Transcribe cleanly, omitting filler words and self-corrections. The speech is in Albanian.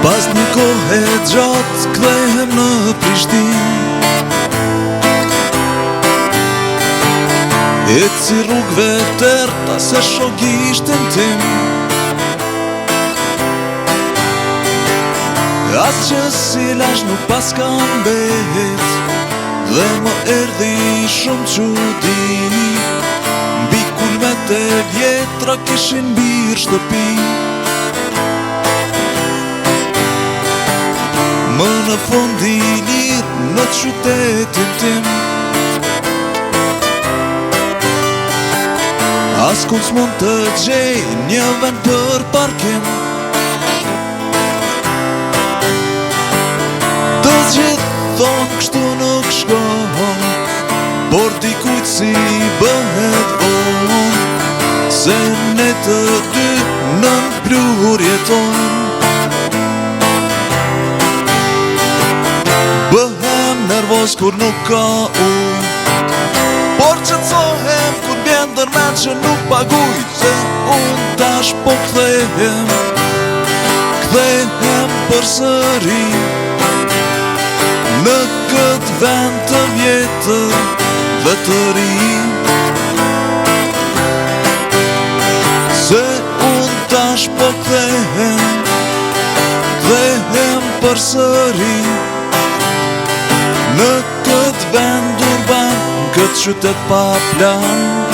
Pas një kohë gjatë kthehem në Prishtinë. Eci rrugëve terta se shogishtin tim, as që silash nuk pas kam bet, dhe më erdhi shumë çudi. Mbi kulmet e vjetra kishin birë shtëpi. Më në fund i lirë në qytetin tim, as kun s'mund të gjej një vend për parkim. Të gjithë thonë kështu nuk shkon, por dikujt si bëhet vonë, se ne të dy nën plur jetojmë. Bëhem nervoz kur nuk ka ujë, por qetësohem kur vjen dërmen që nuk paguj, se unë tash po kthehem përsëri në këtë vend të vjetër dhe të ri. Se unë tash po kthehem përsëri në këtë vend urban, këtë qytet pa plan.